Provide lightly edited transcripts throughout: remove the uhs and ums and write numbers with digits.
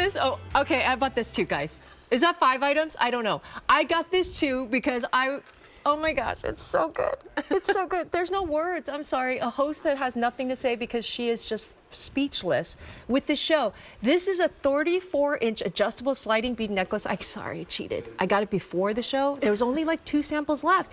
this. Oh, okay, I bought this too, guys. Is that 5 items? I don't know. I got this too because oh my gosh, it's so good. It's so good. There's no words. I'm sorry. A host that has nothing to say because she is just speechless with the show. This is a 34-inch adjustable sliding bead necklace. Sorry, I cheated. I got it before the show. There was only like 2 samples left.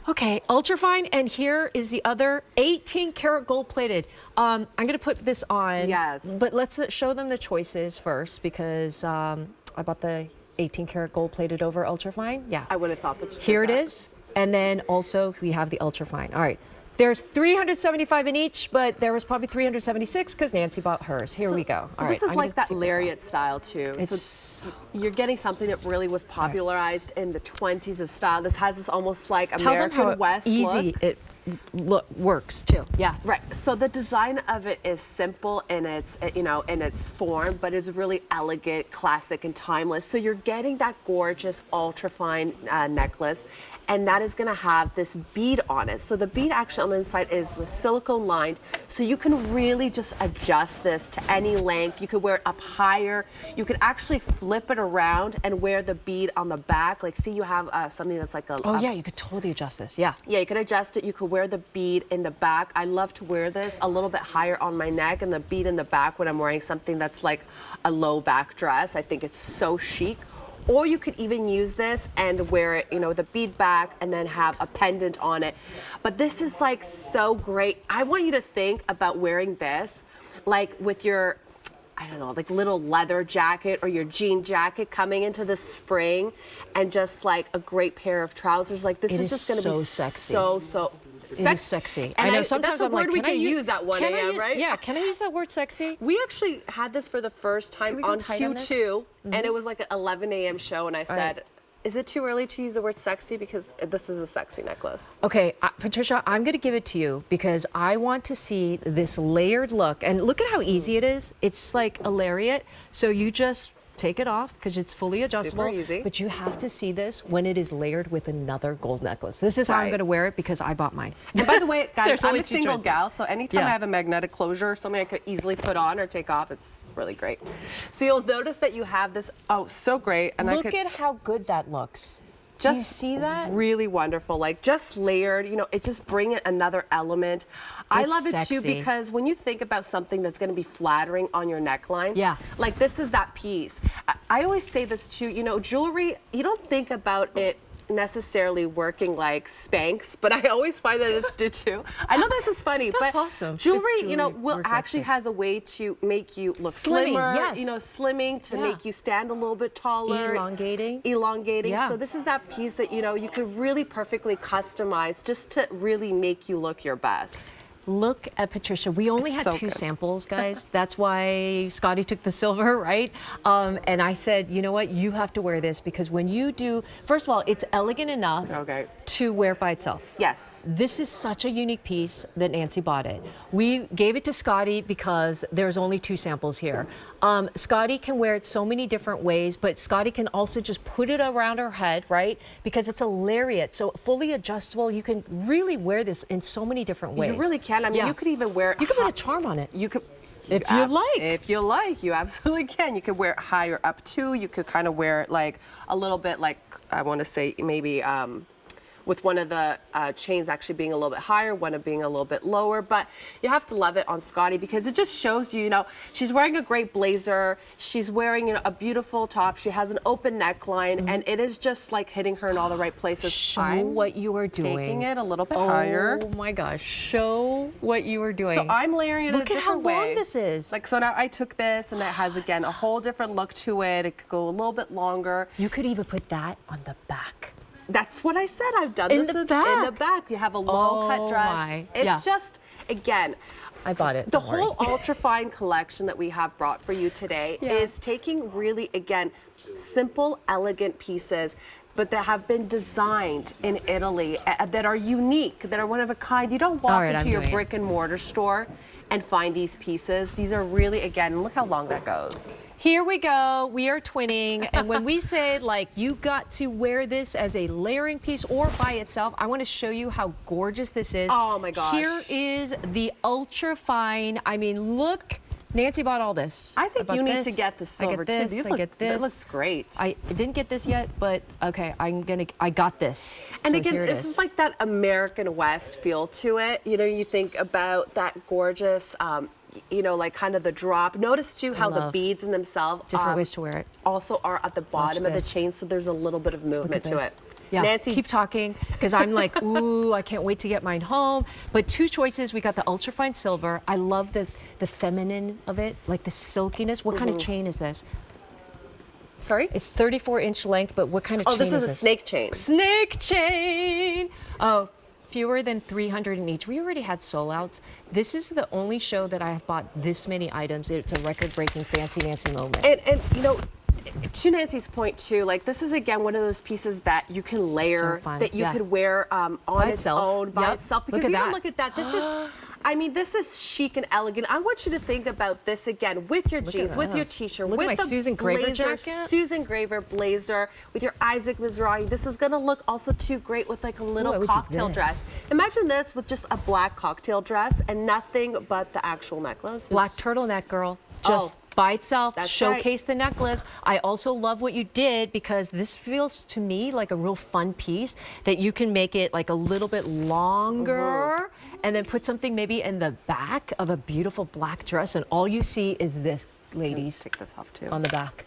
Okay, UltraFine, and here is the other 18 karat gold plated. I'm gonna put this on. Yes. But let's show them the choices first because I bought the 18 karat gold plated over UltraFine. Yeah. I would have thought that. Here it is. And then also we have the UltraFine. All right. There's 375 in each, but there was probably 376 because Nancy bought hers. Here we go. So this is like that lariat style too. So you're getting something that really was popularized in the 20s as style. This has this almost like American West easy look. It works too. Yeah. Right. So the design of it is simple in its, in its form, but it's really elegant, classic, and timeless. So you're getting that gorgeous ultra-fine necklace, and that is going to have this bead on it. So the bead actually on the inside is silicone lined, so you can really just adjust this to any length. You could wear it up higher. You could actually flip it around and wear the bead on the back. Like, see, you have something that's like a... Oh, yeah, you could totally adjust this. Yeah. Yeah, you could adjust it. You could wear the bead in the back. I love to wear this a little bit higher on my neck and the bead in the back when I'm wearing something that's like a low back dress. I think it's so chic. Or you could even use this and wear it, the bead back and then have a pendant on it. But this is like so great. I want you to think about wearing this like with your, I don't know, like little leather jacket or your jean jacket coming into the spring and just like a great pair of trousers. Like this is just going to be sexy. so it is sexy. And I know sometimes I'm like, we can use at 1 a.m., right? Yeah, can I use that word sexy? We actually had this for the first time on Q2, and it was like an 11 a.m. show, and I said, is it too early to use the word sexy? Because this is a sexy necklace. Okay, Patricia, I'm going to give it to you because I want to see this layered look. And look at how easy it is. It's like a lariat, so you just take it off because it's fully adjustable. Super easy. But you have to see this when it is layered with another gold necklace. This is how I'm going to wear it because I bought mine. And by the way, guys, I'm only a two single choices. gal, so anytime I have a magnetic closure or something I could easily put on or take off, it's really great. So you'll notice that you have this, so great. And look at how good that looks. Just do you see that? Really wonderful, like just layered, it just brings another element. I love it too because when you think about something that's going to be flattering on your neckline, like this is that piece. I always say this too, jewelry, you don't think about it necessarily working like Spanx, but I always find that it's too. I know this is funny, That's but awesome. Jewelry, will actually has a way to make you look slimmer, slimming to make you stand a little bit taller, elongating. Yeah. So this is that piece that you could really perfectly customize just to really make you look your best. Look at Patricia. We only had 2 samples, guys. That's why Scotty took the silver, right? And I said, you know what? You have to wear this because when you do, first of all, it's elegant enough to wear by itself. Yes. This is such a unique piece that Nancy bought it. We gave it to Scotty because there's only 2 samples here. Scotty can wear it so many different ways, but Scotty can also just put it around her head, right? Because it's a lariat, so fully adjustable. You can really wear this in so many different ways. You really can. I mean, you could even wear it. You could put a charm on it. You could. If you like. If you like, you absolutely can. You could wear it higher up too. You could kind of wear it like a little bit like, I want to say maybe with one of the chains actually being a little bit higher, one of being a little bit lower. But you have to love it on Scotty because it just shows you, she's wearing a great blazer. She's wearing a beautiful top. She has an open neckline, and it is just like hitting her in all the right places. Show what you are doing. Taking it a little bit higher. Oh my gosh, show what you are doing. So I'm layering it a different way. Look at how long this is. Like, so now I took this, and it has, again, a whole different look to it. It could go a little bit longer. You could even put that on the back. That's what I said. I've done this in the back. You have a low cut dress. It's just, again, I bought it. The whole UltraFine collection that we have brought for you today is taking really, again, simple, elegant pieces, but that have been designed in Italy, that are unique, that are one of a kind. You don't walk into your brick and mortar store and find these pieces. These are really, again, look how long that goes. Here we go. We are twinning. And when we say, like, you got to wear this as a layering piece or by itself, I want to show you how gorgeous this is. Oh, my gosh. Here is the UltraFine. I mean, look Nancy bought all this. I think bought you need this, to get the silver I get this, too. I get this. That looks great. I didn't get this yet, but okay, I got this. And So again, here it this is like that American West feel to it. You know, you think about that gorgeous, you know, like kind of the drop. Notice too how the love beads in themselves different ways to wear it. also are at the bottom of the this. chain, so there's a little bit of movement to this. it. Yeah, Nancy, keep talking because I'm like, ooh, I can't wait to get mine home. But two choices. We got the ultrafine silver. I love the feminine of it, like the silkiness. What kind of chain is this? sorry? It's 34-inch length, but what kind of chain is this? Oh, this is a snake chain. Snake chain. Oh, fewer than 300 in each. We already had sold outs. This is the only show that I have bought this many items. It's a record-breaking Fancy Nancy moment. And you know, to Nancy's point too, like this is again one of those pieces that you can layer, fun. that you Yeah. could wear on its itself. own by Yep. itself. Look Because at even that. look at that. This is, I mean, this is chic and elegant. I want you to think about this again with your jeans, with your this. t-shirt, Look at with my the Susan Graver blazer, jacket. Susan Graver blazer, with your Isaac Mizrahi. This is gonna look also too great with like a I little would do cocktail this. dress. Imagine this with just a black cocktail dress and nothing but the actual necklace. Black It's- turtleneck, girl. Just by itself, That's showcase the necklace. I also love what you did because this feels to me like a real fun piece that you can make it like a little bit longer and then put something maybe in the back of a beautiful black dress and all you see is this, ladies, Take this off too. on the back.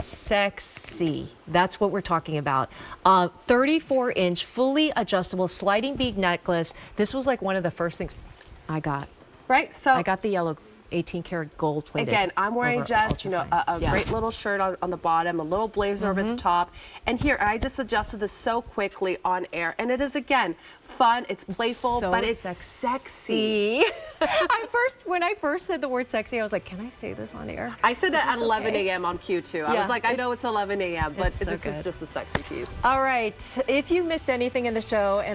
Sexy. That's what we're talking about. 34-inch, fully adjustable sliding bead necklace. This was like one of the first things I got. Right? So I got the yellow 18-karat gold plated. again, I'm wearing over just, you know, ultrafine. a great little shirt on the bottom, a little blazer over the top. And here, I just adjusted this so quickly on air. And it is, again, fun, it's playful, so but it's sexy. When I first said the word sexy, I was like, can I say this on air? I said it at this 11 okay? a.m. on Q2. I Yeah, was like, I know it's- it's 11 a.m., but it's so this good. is just a sexy piece. All right. If you missed anything in the show, and